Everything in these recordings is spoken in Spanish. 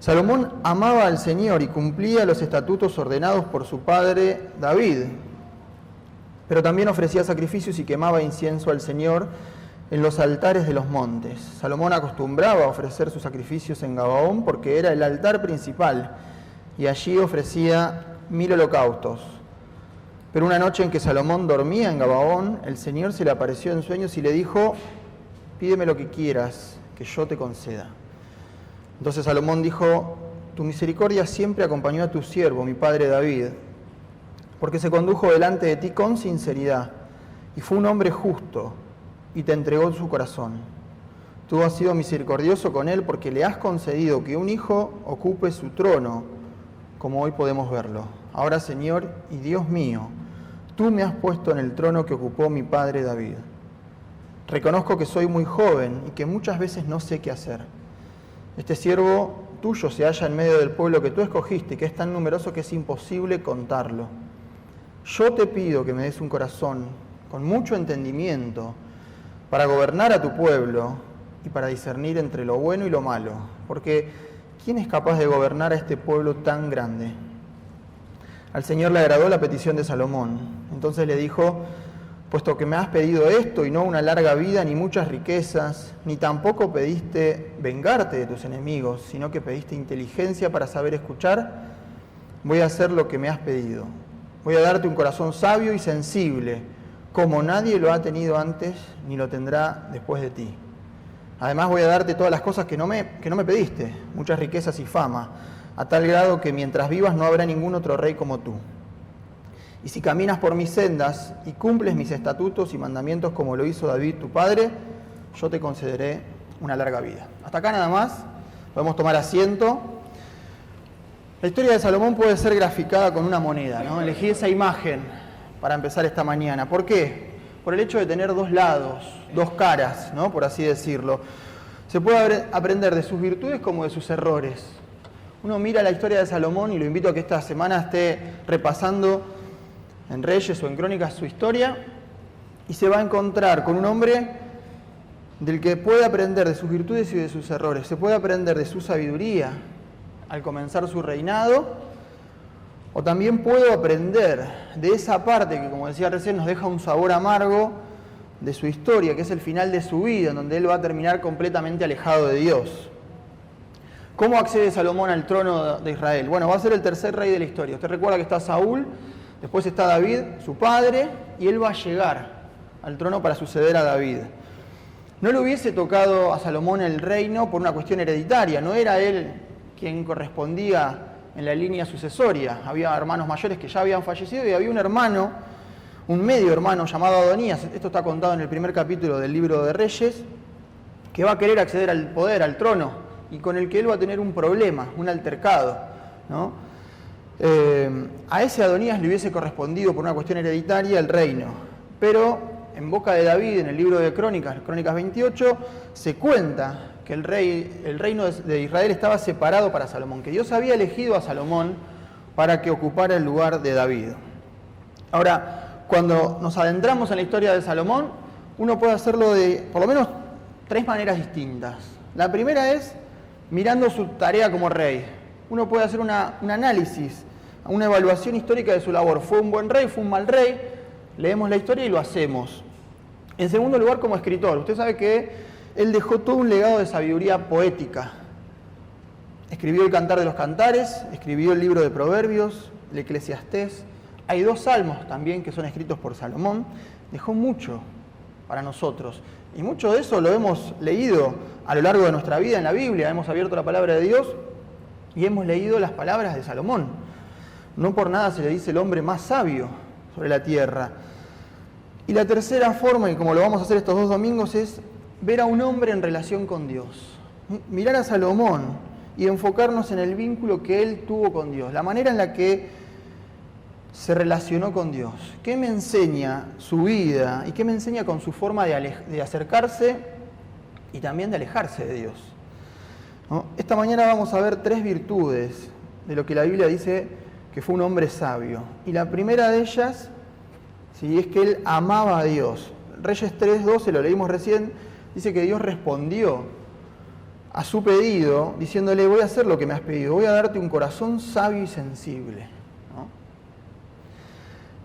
Salomón amaba al Señor y cumplía los estatutos ordenados por su padre David, pero también ofrecía sacrificios y quemaba incienso al Señor en los altares de los montes. Salomón acostumbraba a ofrecer sus sacrificios en Gabaón porque era el altar principal y allí ofrecía 1000 holocaustos. Pero una noche en que Salomón dormía en Gabaón, el Señor se le apareció en sueños y le dijo: pídeme lo que quieras, que yo te conceda. Entonces Salomón dijo: tu misericordia siempre acompañó a tu siervo, mi padre David, porque se condujo delante de ti con sinceridad y fue un hombre justo y te entregó su corazón. Tú has sido misericordioso con él porque le has concedido que un hijo ocupe su trono, como hoy podemos verlo. Ahora, Señor y Dios mío, tú me has puesto en el trono que ocupó mi padre David. Reconozco que soy muy joven y que muchas veces no sé qué hacer. Este siervo tuyo se halla en medio del pueblo que tú escogiste, que es tan numeroso que es imposible contarlo. Yo te pido que me des un corazón con mucho entendimiento para gobernar a tu pueblo y para discernir entre lo bueno y lo malo, porque ¿quién es capaz de gobernar a este pueblo tan grande? Al Señor le agradó la petición de Salomón. Entonces le dijo: puesto que me has pedido esto y no una larga vida ni muchas riquezas, ni tampoco pediste vengarte de tus enemigos, sino que pediste inteligencia para saber escuchar, voy a hacer lo que me has pedido. Voy a darte un corazón sabio y sensible, como nadie lo ha tenido antes ni lo tendrá después de ti. Además voy a darte todas las cosas que no me pediste, muchas riquezas y fama, a tal grado que mientras vivas no habrá ningún otro rey como tú. Y si caminas por mis sendas y cumples mis estatutos y mandamientos como lo hizo David tu padre, yo te concederé una larga vida. Hasta acá nada más, podemos tomar asiento. La historia de Salomón puede ser graficada con una moneda, ¿no? Elegí esa imagen para empezar esta mañana. ¿Por qué? Por el hecho de tener dos lados, dos caras, ¿no? Por así decirlo. Se puede aprender de sus virtudes como de sus errores. Uno mira la historia de Salomón y lo invito a que esta semana esté repasando en Reyes o en Crónicas su historia y se va a encontrar con un hombre del que puede aprender de sus virtudes y de sus errores. Se puede aprender de su sabiduría al comenzar su reinado, o también puedo aprender de esa parte que, como decía recién, nos deja un sabor amargo de su historia, que es el final de su vida, en donde él va a terminar completamente alejado de Dios. ¿Cómo accede Salomón al trono de Israel? Bueno, va a ser el tercer rey de la historia. Usted recuerda que está Saúl, después está David, su padre, y él va a llegar al trono para suceder a David. No le hubiese tocado a Salomón el reino por una cuestión hereditaria, no era él quien correspondía en la línea sucesoria. Había hermanos mayores que ya habían fallecido y había un hermano, un medio hermano llamado Adonías, esto está contado en el primer capítulo del libro de Reyes, que va a querer acceder al poder, al trono, y con el que él va a tener un problema, un altercado, ¿no? A ese Adonías le hubiese correspondido por una cuestión hereditaria el reino, pero en boca de David, en el libro de Crónicas 28, se cuenta que el reino de Israel estaba separado para Salomón, que Dios había elegido a Salomón para que ocupara el lugar de David. Ahora, cuando nos adentramos en la historia de Salomón, uno puede hacerlo de por lo menos 3 maneras distintas. La primera es mirando su tarea como rey. Uno puede hacer un análisis, una evaluación histórica de su labor. ¿Fue un buen rey? ¿Fue un mal rey? Leemos la historia y lo hacemos. En segundo lugar, como escritor. Usted sabe que él dejó todo un legado de sabiduría poética. Escribió el Cantar de los Cantares, escribió el libro de Proverbios, el Eclesiastés. Hay 2 salmos también que son escritos por Salomón. Dejó mucho para nosotros. Y mucho de eso lo hemos leído a lo largo de nuestra vida en la Biblia. Hemos abierto la palabra de Dios y hemos leído las palabras de Salomón. No por nada se le dice el hombre más sabio sobre la tierra. Y la tercera forma, y como lo vamos a hacer estos 2 domingos, es ver a un hombre en relación con Dios. Mirar a Salomón y enfocarnos en el vínculo que él tuvo con Dios, la manera en la que se relacionó con Dios. ¿Qué me enseña su vida y qué me enseña con su forma de acercarse y también de alejarse de Dios? ¿No? Esta mañana vamos a ver 3 virtudes de lo que la Biblia dice que fue un hombre sabio. Y la primera de ellas, sí, es que él amaba a Dios. Reyes 3:12, lo leímos recién, dice que Dios respondió a su pedido, diciéndole, voy a hacer lo que me has pedido, voy a darte un corazón sabio y sensible, ¿no?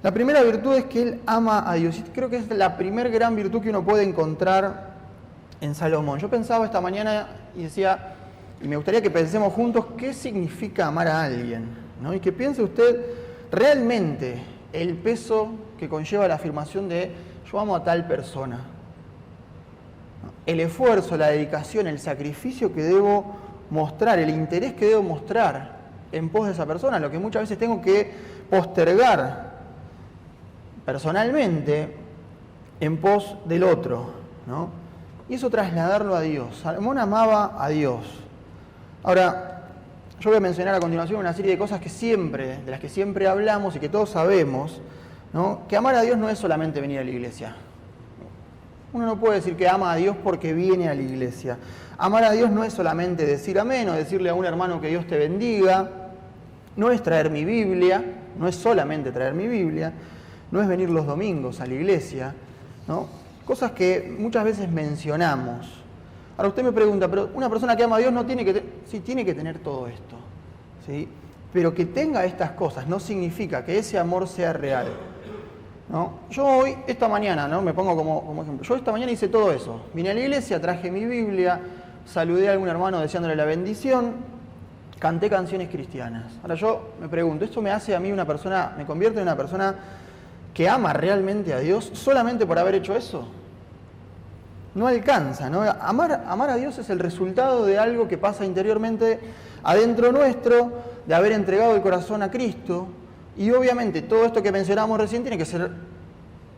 La primera virtud es que él ama a Dios, y creo que es la primera gran virtud que uno puede encontrar en Salomón. Yo pensaba esta mañana y decía, y me gustaría que pensemos juntos, ¿qué significa amar a alguien? ¿No? Y que piense usted realmente el peso que conlleva la afirmación de yo amo a tal persona. El esfuerzo, la dedicación, el sacrificio que debo mostrar, el interés que debo mostrar en pos de esa persona, lo que muchas veces tengo que postergar personalmente en pos del otro, ¿no? Y eso trasladarlo a Dios. Salomón amaba a Dios. Ahora, yo voy a mencionar a continuación una serie de cosas de las que siempre hablamos y que todos sabemos, ¿no? Que amar a Dios no es solamente venir a la iglesia. Uno no puede decir que ama a Dios porque viene a la iglesia. Amar a Dios no es solamente decir amén o decirle a un hermano que Dios te bendiga. No es traer mi Biblia, no es solamente traer mi Biblia. No es venir los domingos a la iglesia, ¿no? Cosas que muchas veces mencionamos. Ahora usted me pregunta, pero una persona que ama a Dios no tiene que sí, tiene que tener todo esto, ¿sí? Pero que tenga estas cosas no significa que ese amor sea real, ¿no? Yo hoy, esta mañana, ¿no? Me pongo como ejemplo. Yo esta mañana hice todo eso. Vine a la iglesia, traje mi Biblia, saludé a algún hermano deseándole la bendición, canté canciones cristianas. Ahora yo me pregunto, ¿esto me hace a mí me convierte en una persona que ama realmente a Dios solamente por haber hecho eso? No alcanza, ¿no? Amar a Dios es el resultado de algo que pasa interiormente adentro nuestro, de haber entregado el corazón a Cristo, y obviamente todo esto que mencionamos recién tiene que ser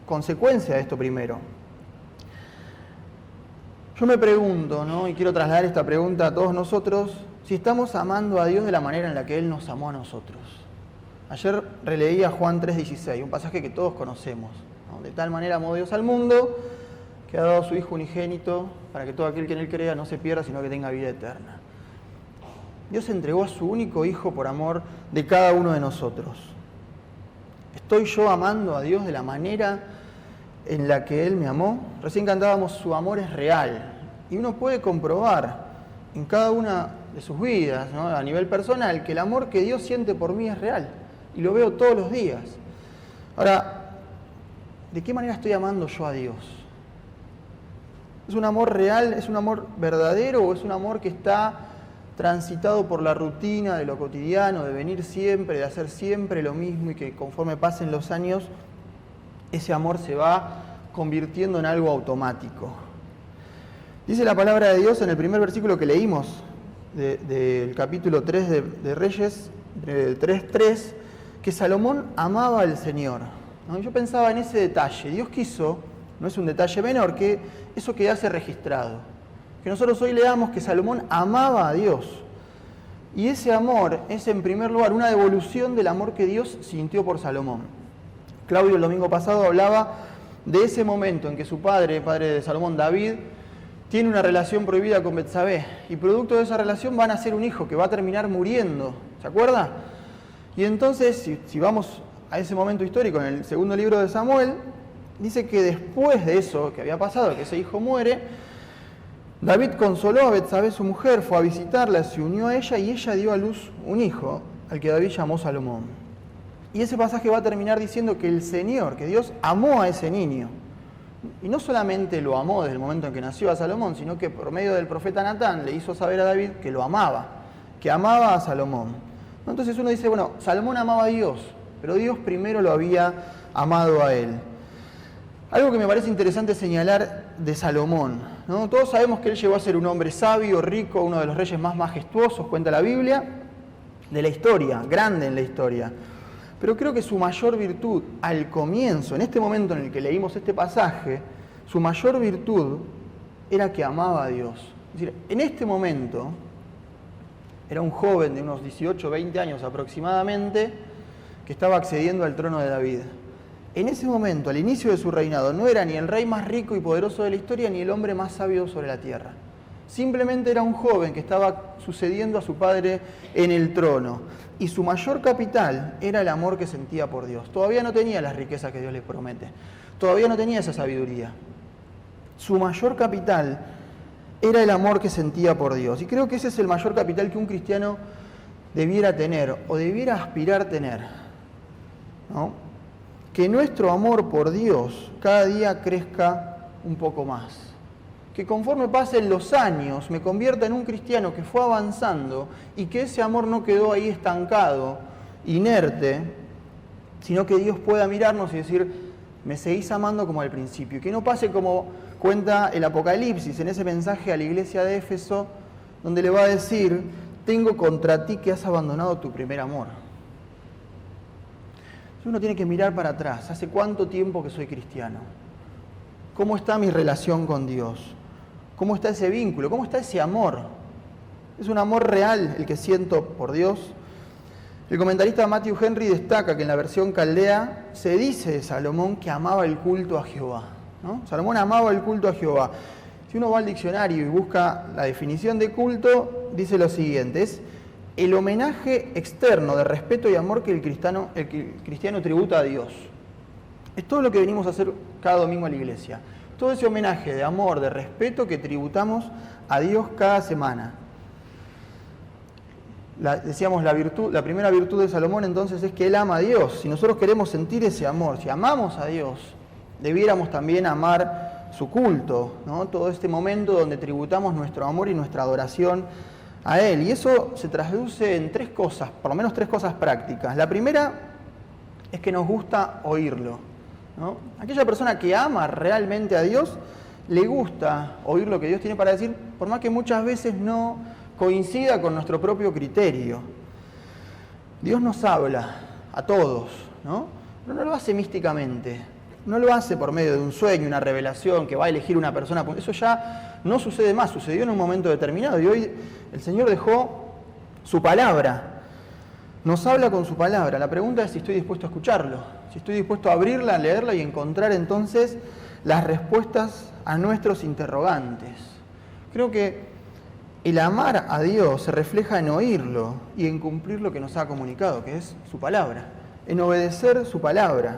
consecuencia de esto primero. Yo me pregunto, ¿no? Y quiero trasladar esta pregunta a todos nosotros, si estamos amando a Dios de la manera en la que Él nos amó a nosotros. Ayer releía Juan 3:16, un pasaje que todos conocemos, ¿no? De tal manera amó Dios al mundo, que ha dado a su Hijo unigénito, para que todo aquel que en Él crea no se pierda, sino que tenga vida eterna. Dios entregó a su único Hijo por amor de cada uno de nosotros. ¿Estoy yo amando a Dios de la manera en la que Él me amó? Recién cantábamos, su amor es real. Y uno puede comprobar en cada una de sus vidas, ¿no? A nivel personal, que el amor que Dios siente por mí es real. Y lo veo todos los días. Ahora, ¿de qué manera estoy amando yo a Dios? ¿Es un amor real? ¿Es un amor verdadero? ¿O es un amor que está transitado por la rutina de lo cotidiano, de venir siempre, de hacer siempre lo mismo y que conforme pasen los años, ese amor se va convirtiendo en algo automático? Dice la palabra de Dios en el primer versículo que leímos del capítulo 3 de Reyes, 3:3, que Salomón amaba al Señor, ¿no? Y yo pensaba en ese detalle. Dios quiso, no es un detalle menor, que eso quedase registrado. Que nosotros hoy leamos que Salomón amaba a Dios. Y ese amor es, en primer lugar, una devolución del amor que Dios sintió por Salomón. Claudio el domingo pasado hablaba de ese momento en que su padre de Salomón, David, tiene una relación prohibida con Betsabé. Y producto de esa relación va a nacer un hijo que va a terminar muriendo. ¿Se acuerda? Y entonces, si vamos a ese momento histórico en el segundo libro de Samuel, dice que después de eso que había pasado, que ese hijo muere, David consoló a Betsabé, su mujer, fue a visitarla, se unió a ella y ella dio a luz un hijo, al que David llamó Salomón. Y ese pasaje va a terminar diciendo que el Señor, que Dios amó a ese niño. Y no solamente lo amó desde el momento en que nació a Salomón, sino que por medio del profeta Natán le hizo saber a David que lo amaba, que amaba a Salomón. Entonces uno dice, bueno, Salomón amaba a Dios, pero Dios primero lo había amado a él. Algo que me parece interesante señalar de Salomón, ¿no? Todos sabemos que él llegó a ser un hombre sabio, rico, uno de los reyes más majestuosos, cuenta la Biblia, de la historia, grande en la historia. Pero creo que su mayor virtud al comienzo, en este momento en el que leímos este pasaje, su mayor virtud era que amaba a Dios. Es decir, en este momento, era un joven de unos 18, 20 años aproximadamente, que estaba accediendo al trono de David. En ese momento, al inicio de su reinado, no era ni el rey más rico y poderoso de la historia, ni el hombre más sabio sobre la tierra. Simplemente era un joven que estaba sucediendo a su padre en el trono. Y su mayor capital era el amor que sentía por Dios. Todavía no tenía las riquezas que Dios le promete. Todavía no tenía esa sabiduría. Su mayor capital era el amor que sentía por Dios. Y creo que ese es el mayor capital que un cristiano debiera tener o debiera aspirar tener, ¿no? Que nuestro amor por Dios cada día crezca un poco más. Que conforme pasen los años me convierta en un cristiano que fue avanzando y que ese amor no quedó ahí estancado, inerte, sino que Dios pueda mirarnos y decir, me seguís amando como al principio. Y que no pase como cuenta el Apocalipsis en ese mensaje a la iglesia de Éfeso, donde le va a decir, tengo contra ti que has abandonado tu primer amor. Uno tiene que mirar para atrás. ¿Hace cuánto tiempo que soy cristiano? ¿Cómo está mi relación con Dios? ¿Cómo está ese vínculo? ¿Cómo está ese amor? ¿Es un amor real el que siento por Dios? El comentarista Matthew Henry destaca que en la versión caldea se dice de Salomón que amaba el culto a Jehová, ¿no? Salomón amaba el culto a Jehová. Si uno va al diccionario y busca la definición de culto, dice lo siguiente, es el homenaje externo de respeto y amor que el cristiano tributa a Dios. Es todo lo que venimos a hacer cada domingo a la iglesia. Todo ese homenaje de amor, de respeto que tributamos a Dios cada semana. Decíamos, la primera virtud de Salomón entonces es que él ama a Dios. Si nosotros queremos sentir ese amor, si amamos a Dios, debiéramos también amar su culto, ¿no? Todo este momento donde tributamos nuestro amor y nuestra adoración a Él. Y eso se traduce en tres cosas, por lo menos tres cosas prácticas. La primera es que nos gusta oírlo, ¿no? Aquella persona que ama realmente a Dios, le gusta oír lo que Dios tiene para decir, por más que muchas veces no coincida con nuestro propio criterio. Dios nos habla a todos, ¿no? Pero no lo hace místicamente, no lo hace por medio de un sueño, una revelación, que va a elegir una persona. Eso ya no sucede más, sucedió en un momento determinado y hoy el Señor dejó su palabra, nos habla con su palabra. La pregunta es si estoy dispuesto a escucharlo, si estoy dispuesto a abrirla, leerla y encontrar entonces las respuestas a nuestros interrogantes. Creo que el amar a Dios se refleja en oírlo y en cumplir lo que nos ha comunicado, que es su palabra, en obedecer su palabra.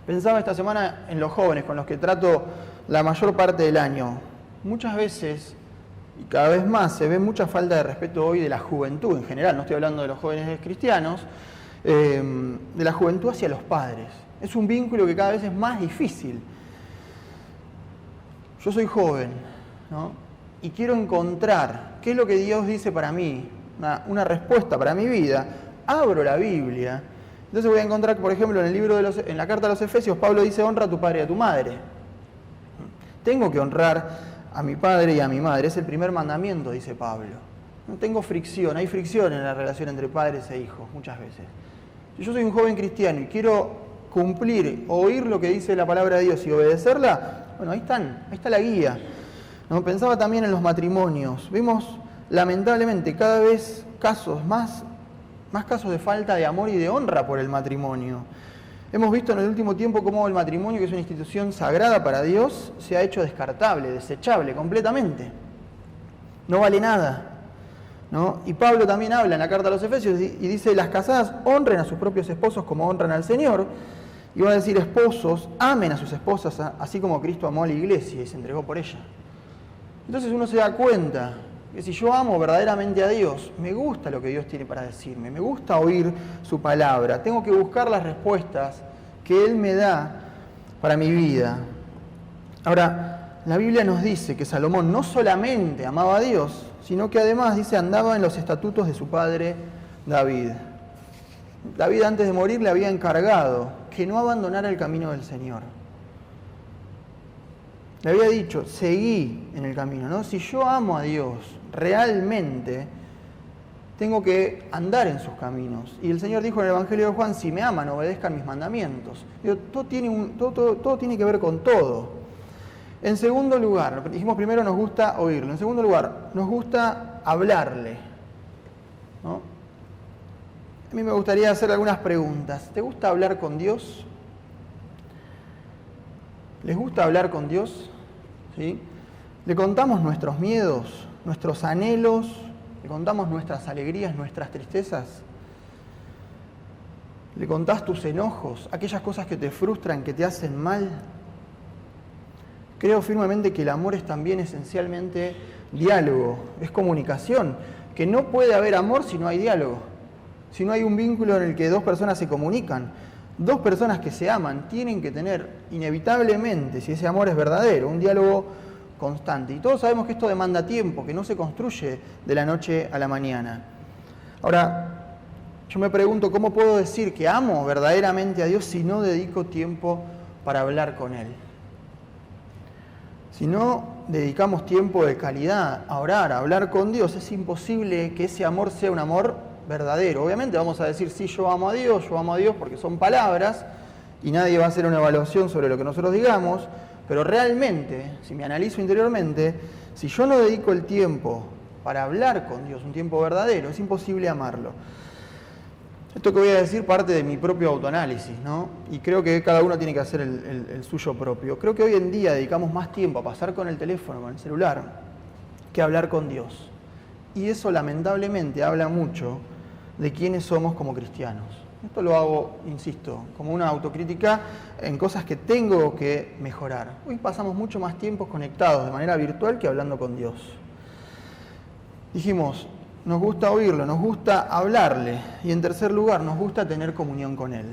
Pensaba esta semana en los jóvenes con los que trato la mayor parte del año. Muchas veces, y cada vez más, se ve mucha falta de respeto hoy de la juventud en general, no estoy hablando de los jóvenes cristianos, de la juventud hacia los padres. Es un vínculo que cada vez es más difícil. Yo soy joven, ¿no? Y quiero encontrar qué es lo que Dios dice para mí, una respuesta para mi vida. Abro la Biblia. Entonces voy a encontrar, por ejemplo, en la carta a los Efesios, Pablo dice, honra a tu padre y a tu madre. Tengo que honrar a mi padre y a mi madre. Es el primer mandamiento, dice Pablo. No tengo fricción, hay fricción en la relación entre padres e hijos, muchas veces. Si yo soy un joven cristiano y quiero cumplir, oír lo que dice la palabra de Dios y obedecerla, bueno, ahí está la guía. ¿No? Pensaba también en los matrimonios. Vemos, lamentablemente, cada vez más casos de falta de amor y de honra por el matrimonio. Hemos visto en el último tiempo cómo el matrimonio, que es una institución sagrada para Dios, se ha hecho descartable, desechable completamente. No vale nada, ¿no? Y Pablo también habla en la carta a los Efesios y dice, las casadas honren a sus propios esposos como honran al Señor. Y va a decir, esposos, amen a sus esposas, así como Cristo amó a la iglesia y se entregó por ella. Entonces uno se da cuenta que si yo amo verdaderamente a Dios, me gusta lo que Dios tiene para decirme, me gusta oír su palabra, tengo que buscar las respuestas que Él me da para mi vida. Ahora, la Biblia nos dice que Salomón no solamente amaba a Dios, sino que además, dice, andaba en los estatutos de su padre David. David antes de morir le había encargado que no abandonara el camino del Señor. Le había dicho, seguí en el camino, ¿no? Si yo amo a Dios realmente, tengo que andar en sus caminos. Y el Señor dijo en el Evangelio de Juan, si me aman, obedezcan mis mandamientos. Digo, todo tiene que ver con todo. En segundo lugar, dijimos primero nos gusta oírlo. En segundo lugar, nos gusta hablarle, ¿no? A mí me gustaría hacer algunas preguntas. ¿Te gusta hablar con Dios? ¿Les gusta hablar con Dios? ¿Sí? ¿Le contamos nuestros miedos, nuestros anhelos? ¿Le contamos nuestras alegrías, nuestras tristezas? ¿Le contás tus enojos, aquellas cosas que te frustran, que te hacen mal? Creo firmemente que el amor es también esencialmente diálogo, es comunicación, que no puede haber amor si no hay diálogo, si no hay un vínculo en el que dos personas se comunican. Dos personas que se aman tienen que tener inevitablemente, si ese amor es verdadero, un diálogo constante. Y todos sabemos que esto demanda tiempo, que no se construye de la noche a la mañana. Ahora, yo me pregunto, ¿cómo puedo decir que amo verdaderamente a Dios si no dedico tiempo para hablar con Él? Si no dedicamos tiempo de calidad a orar, a hablar con Dios, es imposible que ese amor sea un amor verdadero. Obviamente vamos a decir, sí, yo amo a Dios porque son palabras y nadie va a hacer una evaluación sobre lo que nosotros digamos, pero realmente, si me analizo interiormente, si yo no dedico el tiempo para hablar con Dios, un tiempo verdadero, es imposible amarlo. Esto que voy a decir parte de mi propio autoanálisis, ¿no? Y creo que cada uno tiene que hacer el suyo propio. Creo que hoy en día dedicamos más tiempo a pasar con el teléfono, con el celular, que a hablar con Dios. Y eso lamentablemente habla mucho de quiénes somos como cristianos. Esto lo hago, insisto, como una autocrítica en cosas que tengo que mejorar. Hoy pasamos mucho más tiempo conectados de manera virtual que hablando con Dios. Dijimos, nos gusta oírlo, nos gusta hablarle y en tercer lugar, nos gusta tener comunión con Él.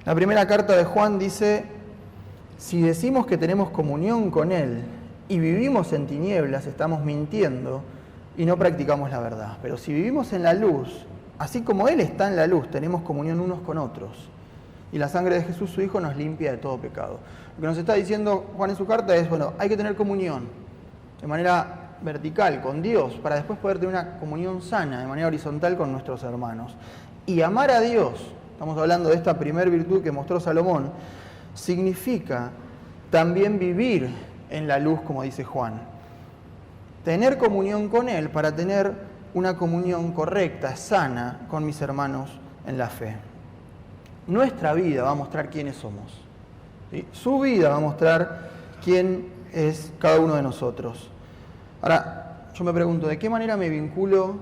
La primera carta de Juan dice, si decimos que tenemos comunión con Él y vivimos en tinieblas, estamos mintiendo y no practicamos la verdad. Pero si vivimos en la luz, así como Él está en la luz, tenemos comunión unos con otros. Y la sangre de Jesús, su Hijo, nos limpia de todo pecado. Lo que nos está diciendo Juan en su carta es, bueno, hay que tener comunión de manera vertical con Dios para después poder tener una comunión sana de manera horizontal con nuestros hermanos. Y amar a Dios, estamos hablando de esta primer virtud que mostró Salomón, significa también vivir en la luz, como dice Juan. Tener comunión con Él para tener una comunión correcta, sana, con mis hermanos en la fe. Nuestra vida va a mostrar quiénes somos, ¿sí? Su vida va a mostrar quién es cada uno de nosotros. Ahora, yo me pregunto, ¿de qué manera me vinculo,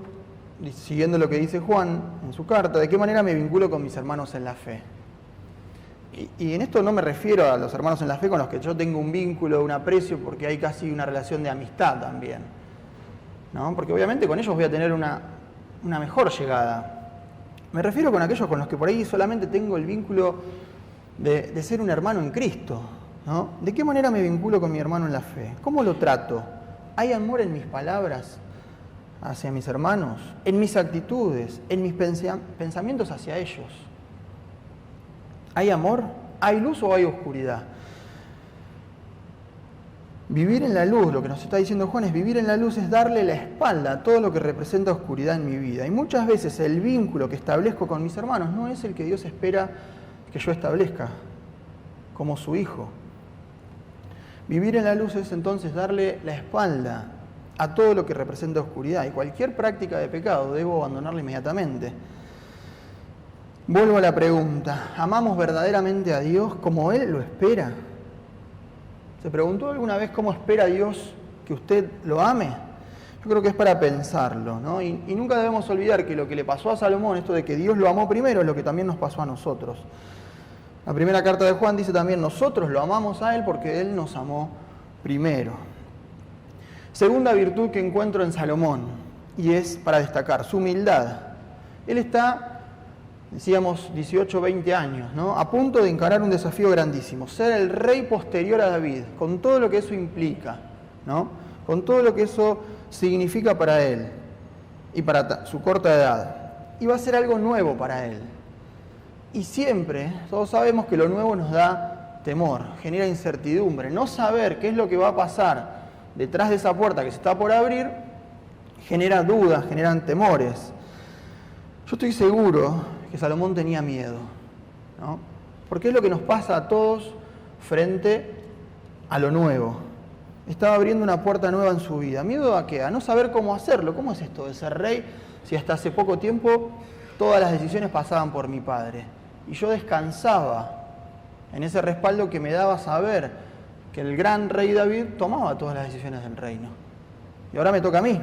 siguiendo lo que dice Juan en su carta, de qué manera me vinculo con mis hermanos en la fe? Y en esto no me refiero a los hermanos en la fe con los que yo tengo un vínculo, un aprecio, porque hay casi una relación de amistad también, ¿no? Porque obviamente con ellos voy a tener una mejor llegada. Me refiero con aquellos con los que por ahí solamente tengo el vínculo de ser un hermano en Cristo, ¿no? ¿De qué manera me vinculo con mi hermano en la fe? ¿Cómo lo trato? ¿Hay amor en mis palabras hacia mis hermanos? ¿En mis actitudes? ¿En mis pensamientos hacia ellos? ¿Hay amor? ¿Hay luz o hay oscuridad? Vivir en la luz, lo que nos está diciendo Juan, es vivir en la luz, es darle la espalda a todo lo que representa oscuridad en mi vida. Y muchas veces el vínculo que establezco con mis hermanos no es el que Dios espera que yo establezca como su hijo. Vivir en la luz es entonces darle la espalda a todo lo que representa oscuridad y cualquier práctica de pecado debo abandonarla inmediatamente. Vuelvo a la pregunta, ¿amamos verdaderamente a Dios como Él lo espera? ¿Se preguntó alguna vez cómo espera Dios que usted lo ame? Yo creo que es para pensarlo, ¿no? Y nunca debemos olvidar que lo que le pasó a Salomón, esto de que Dios lo amó primero, es lo que también nos pasó a nosotros. La primera carta de Juan dice también, nosotros lo amamos a Él porque Él nos amó primero. Segunda virtud que encuentro en Salomón, y es para destacar, su humildad. Él está, decíamos, 18, 20 años, ¿no? A punto de encarar un desafío grandísimo, ser el rey posterior a David, con todo lo que eso implica, ¿no? Con todo lo que eso significa para él y para su corta edad. Y va a ser algo nuevo para él. Y siempre, todos sabemos que lo nuevo nos da temor, genera incertidumbre. No saber qué es lo que va a pasar detrás de esa puerta que se está por abrir, genera dudas, generan temores. Yo estoy seguro que Salomón tenía miedo, ¿no? Porque es lo que nos pasa a todos frente a lo nuevo. Estaba abriendo una puerta nueva en su vida. ¿Miedo a qué? A no saber cómo hacerlo. ¿Cómo es esto de ser rey si hasta hace poco tiempo todas las decisiones pasaban por mi padre? Y yo descansaba en ese respaldo que me daba saber que el gran rey David tomaba todas las decisiones del reino. Y ahora me toca a mí.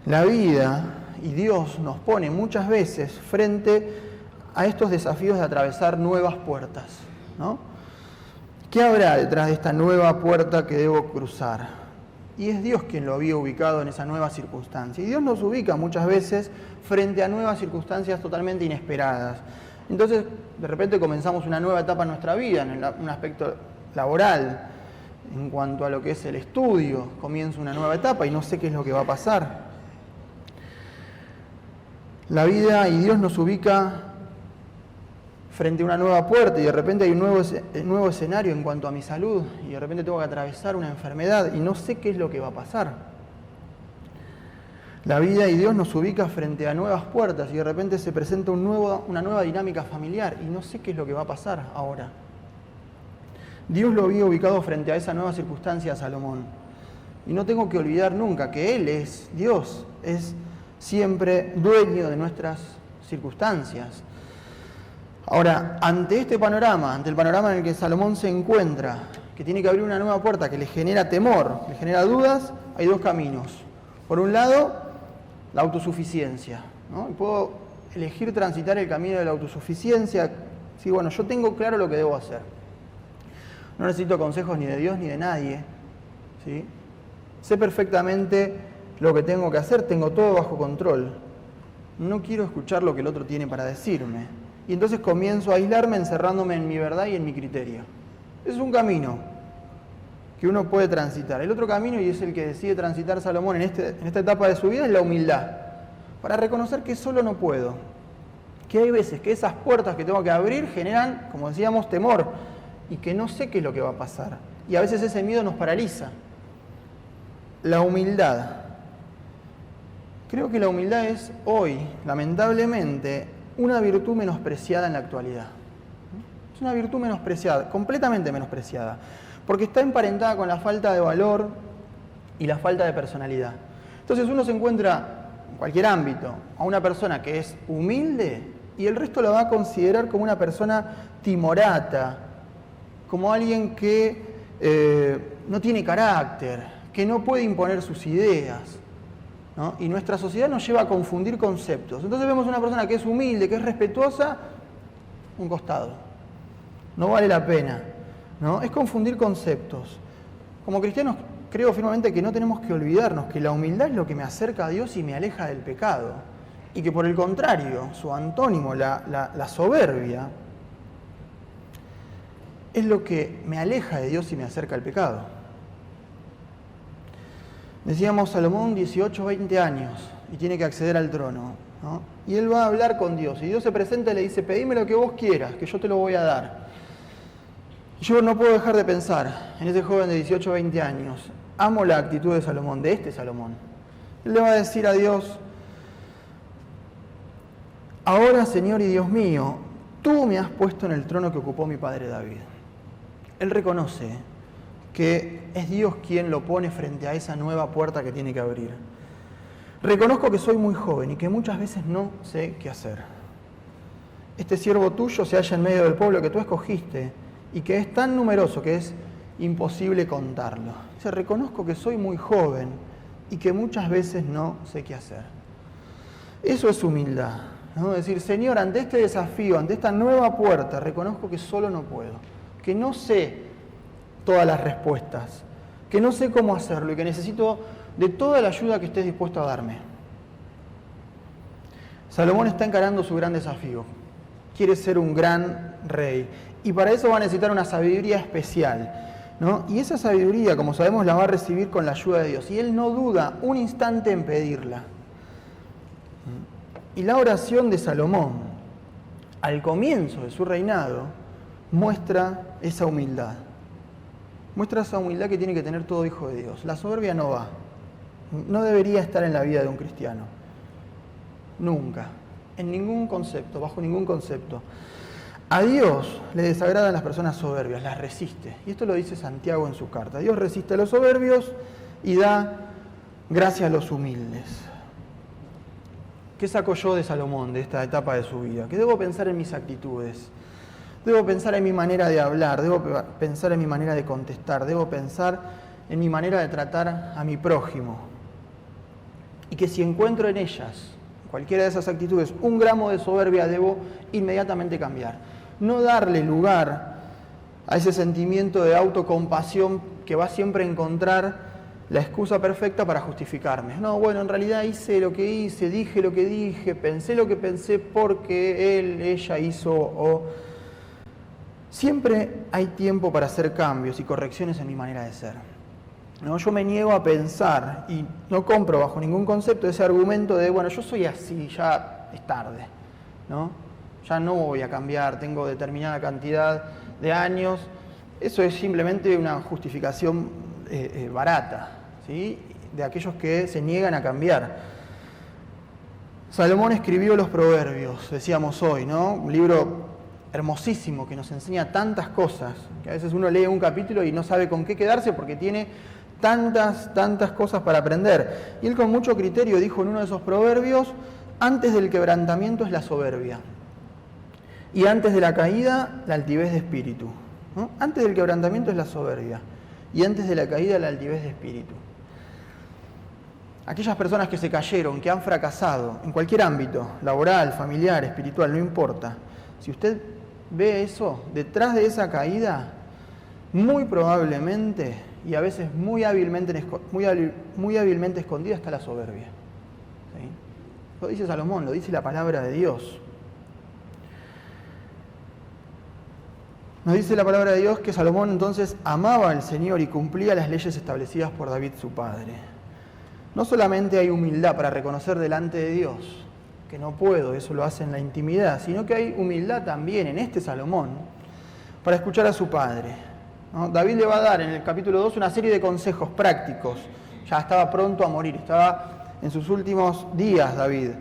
La vida y Dios nos pone muchas veces frente a estos desafíos de atravesar nuevas puertas, ¿no? ¿Qué habrá detrás de esta nueva puerta que debo cruzar? Y es Dios quien lo había ubicado en esa nueva circunstancia. Y Dios nos ubica muchas veces frente a nuevas circunstancias totalmente inesperadas. Entonces, de repente comenzamos una nueva etapa en nuestra vida, en un aspecto laboral, en cuanto a lo que es el estudio. Comienzo una nueva etapa y no sé qué es lo que va a pasar. La vida y Dios nos ubica frente a una nueva puerta y de repente hay un nuevo escenario en cuanto a mi salud y de repente tengo que atravesar una enfermedad y no sé qué es lo que va a pasar. La vida y Dios nos ubica frente a nuevas puertas y de repente se presenta una nueva dinámica familiar y no sé qué es lo que va a pasar ahora. Dios lo había ubicado frente a esa nueva circunstancia a Salomón. Y no tengo que olvidar nunca que Él es Dios, es siempre dueño de nuestras circunstancias. Ahora, ante este panorama, ante el panorama en el que Salomón se encuentra, que tiene que abrir una nueva puerta que le genera temor, le genera dudas, hay dos caminos. Por un lado, la autosuficiencia, ¿no? Y puedo elegir transitar el camino de la autosuficiencia, decir, bueno, yo tengo claro lo que debo hacer. No necesito consejos ni de Dios ni de nadie, ¿sí? Sé perfectamente lo que tengo que hacer, tengo todo bajo control. No quiero escuchar lo que el otro tiene para decirme. Y entonces comienzo a aislarme encerrándome en mi verdad y en mi criterio. Es un camino que uno puede transitar. El otro camino, y es el que decide transitar Salomón en esta etapa de su vida, es la humildad. Para reconocer que solo no puedo. Que hay veces que esas puertas que tengo que abrir generan, como decíamos, temor. Y que no sé qué es lo que va a pasar. Y a veces ese miedo nos paraliza. La humildad. Creo que la humildad es hoy, lamentablemente, una virtud menospreciada en la actualidad. Es una virtud menospreciada, completamente menospreciada, porque está emparentada con la falta de valor y la falta de personalidad. Entonces uno se encuentra, en cualquier ámbito, a una persona que es humilde y el resto la va a considerar como una persona timorata, como alguien que no tiene carácter, que no puede imponer sus ideas, ¿no? Y nuestra sociedad nos lleva a confundir conceptos. Entonces vemos una persona que es humilde, que es respetuosa, un costado. No vale la pena, ¿no? Es confundir conceptos. Como cristianos creo firmemente que no tenemos que olvidarnos que la humildad es lo que me acerca a Dios y me aleja del pecado. Y que por el contrario, su antónimo, la soberbia, es lo que me aleja de Dios y me acerca al pecado. Decíamos, Salomón, 18, 20 años, y tiene que acceder al trono, ¿no? Y él va a hablar con Dios, y Dios se presenta y le dice, pedime lo que vos quieras, que yo te lo voy a dar. Y yo no puedo dejar de pensar en ese joven de 18, 20 años. Amo la actitud de Salomón, de este Salomón. Él le va a decir a Dios, ahora, Señor y Dios mío, tú me has puesto en el trono que ocupó mi padre David. Él reconoce que es Dios quien lo pone frente a esa nueva puerta que tiene que abrir. Reconozco que soy muy joven y que muchas veces no sé qué hacer. Este siervo tuyo se halla en medio del pueblo que tú escogiste y que es tan numeroso que es imposible contarlo. Dice, reconozco que soy muy joven y que muchas veces no sé qué hacer. Eso es humildad, ¿no? Decir, Señor, ante este desafío, ante esta nueva puerta, reconozco que solo no puedo, que no sé todas las respuestas, que no sé cómo hacerlo y que necesito de toda la ayuda que estés dispuesto a darme. Salomón está encarando su gran desafío. Quiere ser un gran rey y para eso va a necesitar una sabiduría especial, ¿no? Y esa sabiduría, como sabemos, la va a recibir con la ayuda de Dios y él no duda un instante en pedirla. Y la oración de Salomón, al comienzo de su reinado, muestra esa humildad. Muestra esa humildad que tiene que tener todo hijo de Dios. La soberbia no va. No debería estar en la vida de un cristiano. Nunca. En ningún concepto, bajo ningún concepto. A Dios le desagradan las personas soberbias, las resiste. Y esto lo dice Santiago en su carta. Dios resiste a los soberbios y da gracia a los humildes. ¿Qué saco yo de Salomón, de esta etapa de su vida? Que debo pensar en mis actitudes. Debo pensar en mi manera de hablar, debo pensar en mi manera de contestar, debo pensar en mi manera de tratar a mi prójimo. Y que si encuentro en ellas, cualquiera de esas actitudes, un gramo de soberbia, debo inmediatamente cambiar. No darle lugar a ese sentimiento de autocompasión que va siempre a encontrar la excusa perfecta para justificarme. No, bueno, en realidad hice lo que hice, dije lo que dije, pensé lo que pensé porque él, ella hizo o... Siempre hay tiempo para hacer cambios y correcciones en mi manera de ser. ¿No? Yo me niego a pensar y no compro bajo ningún concepto ese argumento de, bueno, yo soy así, ya es tarde, ¿no? Ya no voy a cambiar, tengo determinada cantidad de años. Eso es simplemente una justificación barata, ¿sí? De aquellos que se niegan a cambiar. Salomón escribió los Proverbios, decíamos hoy, ¿no? Un libro hermosísimo que nos enseña tantas cosas, que a veces uno lee un capítulo y no sabe con qué quedarse porque tiene tantas cosas para aprender. Y él con mucho criterio dijo en uno de esos proverbios, antes del quebrantamiento es la soberbia, y antes de la caída la altivez de espíritu. ¿No? Antes del quebrantamiento es la soberbia, y antes de la caída la altivez de espíritu. Aquellas personas que se cayeron, que han fracasado, en cualquier ámbito, laboral, familiar, espiritual, no importa, si usted ve eso, detrás de esa caída, muy probablemente, y a veces muy hábilmente escondida, está la soberbia. ¿Sí? Lo dice Salomón, lo dice la palabra de Dios. Nos dice la palabra de Dios que Salomón entonces amaba al Señor y cumplía las leyes establecidas por David su padre. No solamente hay humildad para reconocer delante de Dios que no puedo, eso lo hace en la intimidad, sino que hay humildad también en este Salomón para escuchar a su padre, ¿no? David le va a dar en el capítulo 2 una serie de consejos prácticos. Ya estaba pronto a morir, estaba en sus últimos días David.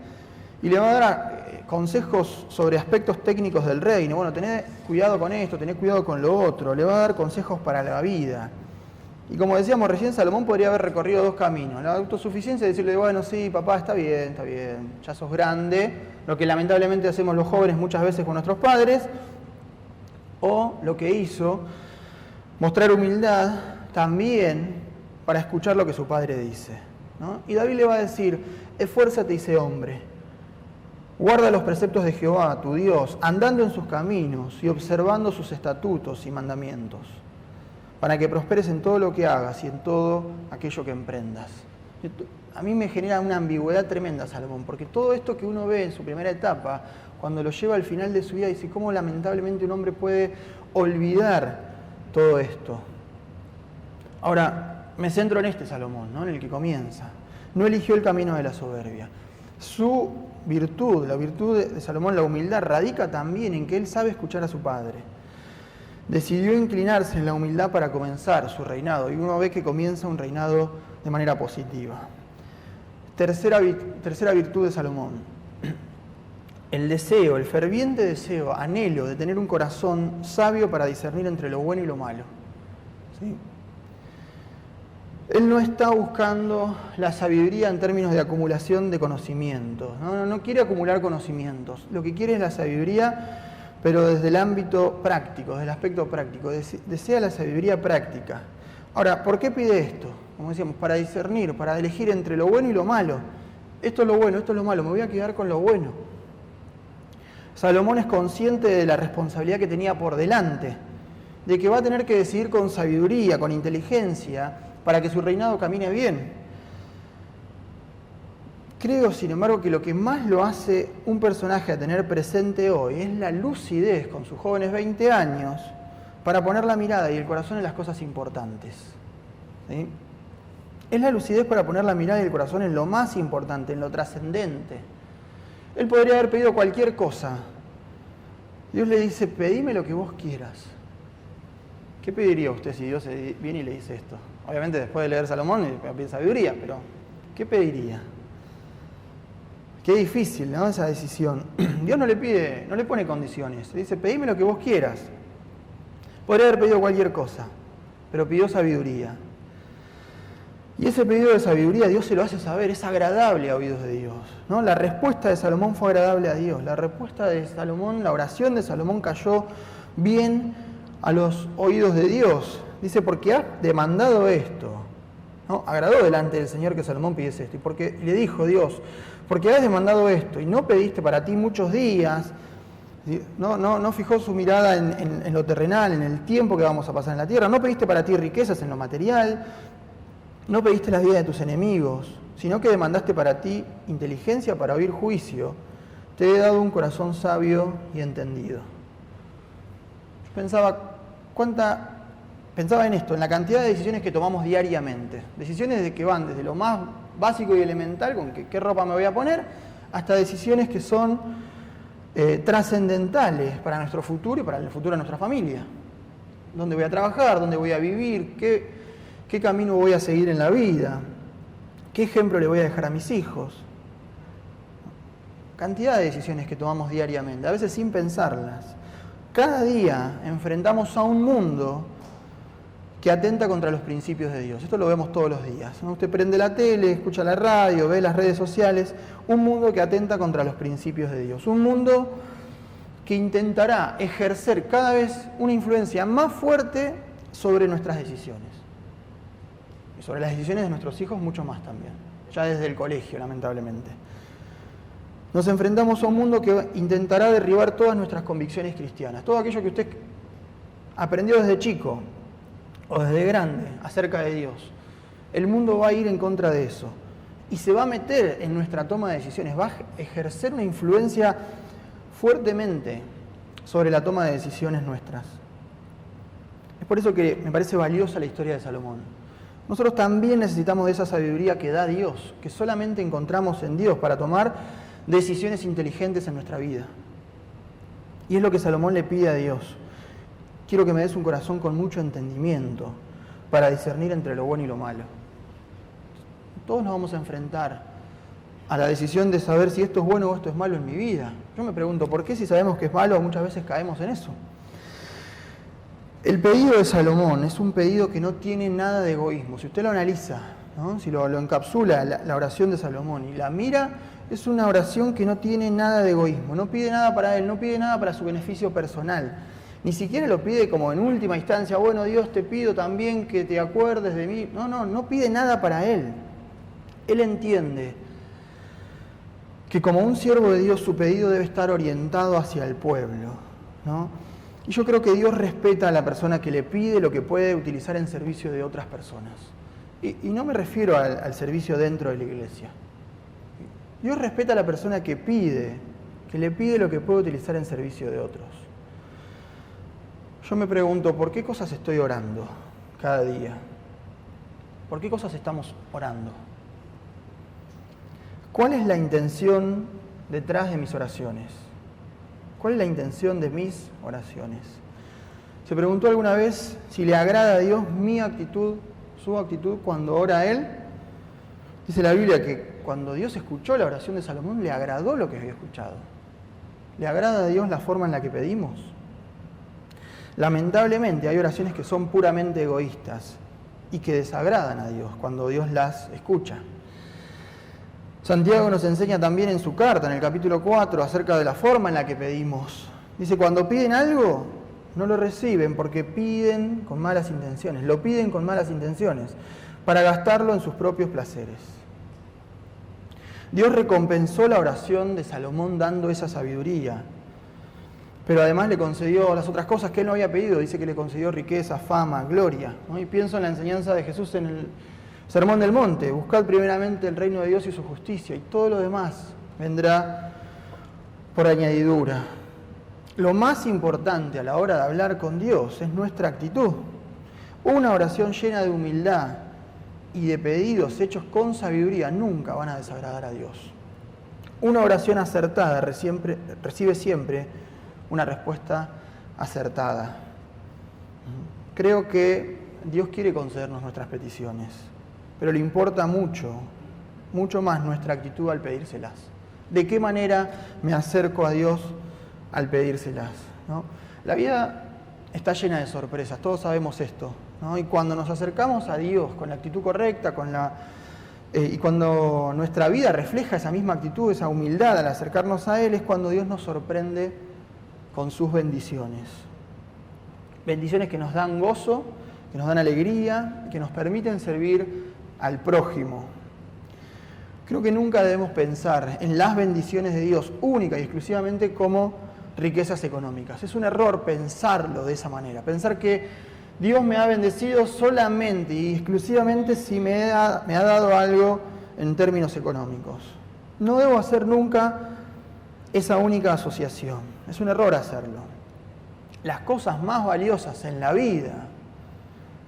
Y le va a dar consejos sobre aspectos técnicos del reino. Bueno, tened cuidado con esto, tened cuidado con lo otro. Le va a dar consejos para la vida. Y como decíamos recién, Salomón podría haber recorrido dos caminos. La autosuficiencia es decirle, bueno, sí, papá, está bien, ya sos grande. Lo que lamentablemente hacemos los jóvenes muchas veces con nuestros padres. O lo que hizo, mostrar humildad también para escuchar lo que su padre dice, ¿no? Y David le va a decir, esfuérzate y sé hombre. Guarda los preceptos de Jehová, tu Dios, andando en sus caminos y observando sus estatutos y mandamientos, para que prosperes en todo lo que hagas y en todo aquello que emprendas. A mí me genera una ambigüedad tremenda, Salomón, porque todo esto que uno ve en su primera etapa, cuando lo lleva al final de su vida, dice cómo lamentablemente un hombre puede olvidar todo esto. Ahora, me centro en este Salomón, ¿no? En el que comienza. No eligió el camino de la soberbia. Su virtud, la virtud de Salomón, la humildad, radica también en que él sabe escuchar a su padre. Decidió inclinarse en la humildad para comenzar su reinado, y uno ve que comienza un reinado de manera positiva. Tercera virtud de Salomón, el deseo, el ferviente deseo, anhelo de tener un corazón sabio para discernir entre lo bueno y lo malo. ¿Sí? Él no está buscando la sabiduría en términos de acumulación de conocimientos, no quiere acumular conocimientos, lo que quiere es la sabiduría, pero desde el ámbito práctico, desde el aspecto práctico, desea la sabiduría práctica. Ahora, ¿por qué pide esto? Como decíamos, para discernir, para elegir entre lo bueno y lo malo. Esto es lo bueno, esto es lo malo, me voy a quedar con lo bueno. Salomón es consciente de la responsabilidad que tenía por delante, de que va a tener que decidir con sabiduría, con inteligencia, para que su reinado camine bien. Creo, sin embargo, que lo que más lo hace un personaje a tener presente hoy es la lucidez con sus jóvenes 20 años para poner la mirada y el corazón en las cosas importantes. ¿Sí? Es la lucidez para poner la mirada y el corazón en lo más importante, en lo trascendente. Él podría haber pedido cualquier cosa. Dios le dice, pedime lo que vos quieras. ¿Qué pediría usted si Dios viene y le dice esto? Obviamente después de leer Salomón pide sabiduría, pero ¿qué pediría? Qué difícil, ¿no? Esa decisión. Dios no le pone condiciones. Le dice, pedime lo que vos quieras. Podría haber pedido cualquier cosa, pero pidió sabiduría. Y ese pedido de sabiduría Dios se lo hace saber, es agradable a oídos de Dios, ¿no? La respuesta de Salomón fue agradable a Dios. La respuesta de Salomón, la oración de Salomón cayó bien a los oídos de Dios. Dice, porque has demandado esto, ¿no? Agradó delante del Señor que Salomón pidiese esto. Y porque le dijo Dios, porque has demandado esto y no pediste para ti muchos días, No fijó su mirada en lo terrenal, en el tiempo que vamos a pasar en la tierra. No pediste para ti riquezas en lo material, no pediste la vida de tus enemigos, sino que demandaste para ti inteligencia para oír juicio. Te he dado un corazón sabio y entendido. Yo pensaba en esto, en la cantidad de decisiones que tomamos diariamente. Decisiones que van desde lo más básico y elemental, con qué ropa me voy a poner, hasta decisiones que son trascendentales para nuestro futuro y para el futuro de nuestra familia. ¿Dónde voy a trabajar? ¿Dónde voy a vivir? ¿Qué camino voy a seguir en la vida? ¿Qué ejemplo le voy a dejar a mis hijos? Cantidad de decisiones que tomamos diariamente, a veces sin pensarlas. Cada día enfrentamos a un mundo que atenta contra los principios de Dios. Esto lo vemos todos los días, ¿no? Usted prende la tele, escucha la radio, ve las redes sociales. Un mundo que atenta contra los principios de Dios. Un mundo que intentará ejercer cada vez una influencia más fuerte sobre nuestras decisiones. Y sobre las decisiones de nuestros hijos mucho más también. Ya desde el colegio, lamentablemente. Nos enfrentamos a un mundo que intentará derribar todas nuestras convicciones cristianas. Todo aquello que usted aprendió desde chico o desde grande acerca de Dios. El mundo va a ir en contra de eso. Y se va a meter en nuestra toma de decisiones. Va a ejercer una influencia fuertemente sobre la toma de decisiones nuestras. Es por eso que me parece valiosa la historia de Salomón. Nosotros también necesitamos de esa sabiduría que da Dios, que solamente encontramos en Dios para tomar decisiones inteligentes en nuestra vida. Y es lo que Salomón le pide a Dios. Quiero que me des un corazón con mucho entendimiento para discernir entre lo bueno y lo malo. Todos nos vamos a enfrentar a la decisión de saber si esto es bueno o esto es malo en mi vida. Yo me pregunto, ¿por qué si sabemos que es malo muchas veces caemos en eso? El pedido de Salomón es un pedido que no tiene nada de egoísmo. Si usted lo analiza, ¿no? Si lo encapsula la oración de Salomón y la mira, es una oración que no tiene nada de egoísmo. No pide nada para él, no pide nada para su beneficio personal. Ni siquiera lo pide como en última instancia, bueno, Dios, te pido también que te acuerdes de mí. No pide nada para él. Él entiende que como un siervo de Dios su pedido debe estar orientado hacia el pueblo, ¿no? Y yo creo que Dios respeta a la persona que le pide lo que puede utilizar en servicio de otras personas. Y no me refiero al servicio dentro de la iglesia. Dios respeta a la persona que le pide lo que puede utilizar en servicio de otros. Yo me pregunto, ¿por qué cosas estoy orando cada día? ¿Por qué cosas estamos orando? ¿Cuál es la intención detrás de mis oraciones? ¿Cuál es la intención de mis oraciones? ¿Se preguntó alguna vez si le agrada a Dios mi actitud, su actitud cuando ora a Él? Dice la Biblia que cuando Dios escuchó la oración de Salomón, le agradó lo que había escuchado. ¿Le agrada a Dios la forma en la que pedimos? Lamentablemente hay oraciones que son puramente egoístas y que desagradan a Dios cuando Dios las escucha. Santiago nos enseña también en su carta, en el capítulo 4, acerca de la forma en la que pedimos. Dice, cuando piden algo, no lo reciben porque piden con malas intenciones. Lo piden con malas intenciones para gastarlo en sus propios placeres. Dios recompensó la oración de Salomón dando esa sabiduría, pero además le concedió las otras cosas que él no había pedido. Dice que le concedió riqueza, fama, gloria, ¿no? Y pienso en la enseñanza de Jesús en el Sermón del Monte: buscad primeramente el reino de Dios y su justicia, y todo lo demás vendrá por añadidura. Lo más importante a la hora de hablar con Dios es nuestra actitud. Una oración llena de humildad y de pedidos hechos con sabiduría nunca van a desagradar a Dios. Una oración acertada recibe siempre una respuesta acertada. Creo que Dios quiere concedernos nuestras peticiones, pero le importa mucho más nuestra actitud al pedírselas. ¿De qué manera me acerco a Dios al pedírselas? ¿No? La vida está llena de sorpresas, todos sabemos esto, ¿no? Y cuando nos acercamos a Dios con la actitud correcta, y cuando nuestra vida refleja esa misma actitud, esa humildad al acercarnos a Él, es cuando Dios nos sorprende con sus bendiciones. Bendiciones que nos dan gozo, que nos dan alegría, que nos permiten servir al prójimo. Creo que nunca debemos pensar en las bendiciones de Dios única y exclusivamente como riquezas económicas. Es un error pensarlo de esa manera, pensar que Dios me ha bendecido solamente y exclusivamente si me ha dado algo en términos económicos. No debo hacer nunca esa única asociación. Es un error hacerlo. Las cosas más valiosas en la vida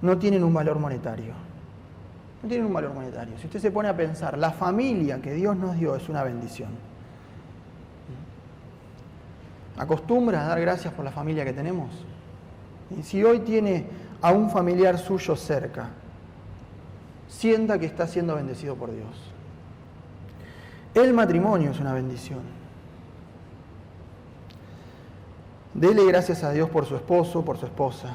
no tienen un valor monetario. No tienen un valor monetario. Si usted se pone a pensar, la familia que Dios nos dio es una bendición. ¿Acostumbra a dar gracias por la familia que tenemos? Y si hoy tiene a un familiar suyo cerca, sienta que está siendo bendecido por Dios. El matrimonio es una bendición. Dele gracias a Dios por su esposo, por su esposa.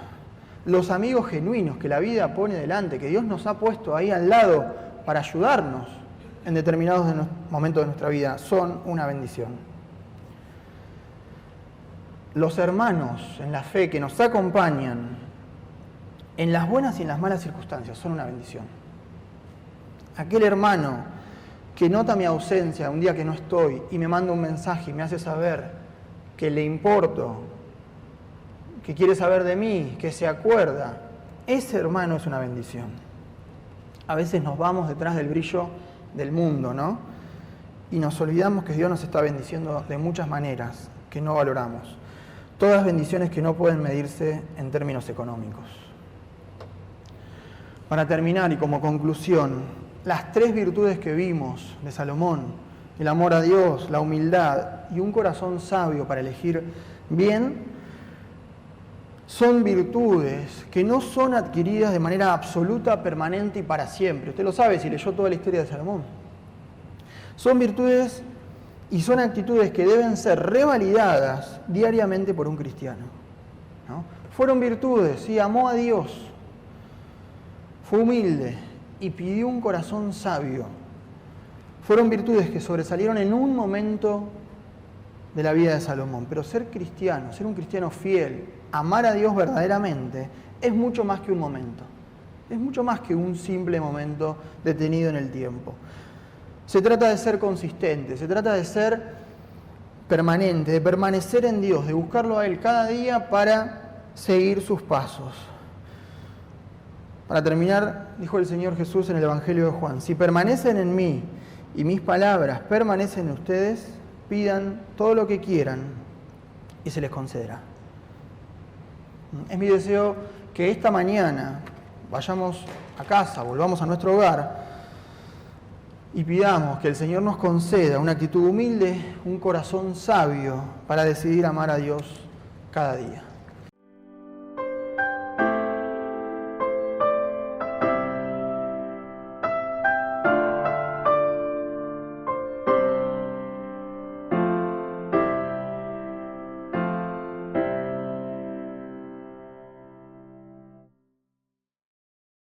Los amigos genuinos que la vida pone delante, que Dios nos ha puesto ahí al lado para ayudarnos en determinados momentos de nuestra vida, son una bendición. Los hermanos en la fe que nos acompañan en las buenas y en las malas circunstancias son una bendición. Aquel hermano que nota mi ausencia un día que no estoy y me manda un mensaje y me hace saber que le importo, que quiere saber de mí, que se acuerda, ese hermano es una bendición. A veces nos vamos detrás del brillo del mundo, ¿no? Y nos olvidamos que Dios nos está bendiciendo de muchas maneras que no valoramos. Todas bendiciones que no pueden medirse en términos económicos. Para terminar y como conclusión, las 3 virtudes que vimos de Salomón, el amor a Dios, la humildad y un corazón sabio para elegir bien, son virtudes que no son adquiridas de manera absoluta, permanente y para siempre. Usted lo sabe si leyó toda la historia de Salomón. Son virtudes y son actitudes que deben ser revalidadas diariamente por un cristiano, ¿no? Fueron virtudes, sí, amó a Dios, fue humilde y pidió un corazón sabio. Fueron virtudes que sobresalieron en un momento de la vida de Salomón. Pero ser cristiano, ser un cristiano fiel, amar a Dios verdaderamente, es mucho más que un momento. Es mucho más que un simple momento detenido en el tiempo. Se trata de ser consistente, se trata de ser permanente, de permanecer en Dios, de buscarlo a Él cada día para seguir sus pasos. Para terminar, dijo el Señor Jesús en el Evangelio de Juan, si permanecen en mí y mis palabras permanecen en ustedes, pidan todo lo que quieran y se les concederá. Es mi deseo que esta mañana vayamos a casa, volvamos a nuestro hogar y pidamos que el Señor nos conceda una actitud humilde, un corazón sabio para decidir amar a Dios cada día.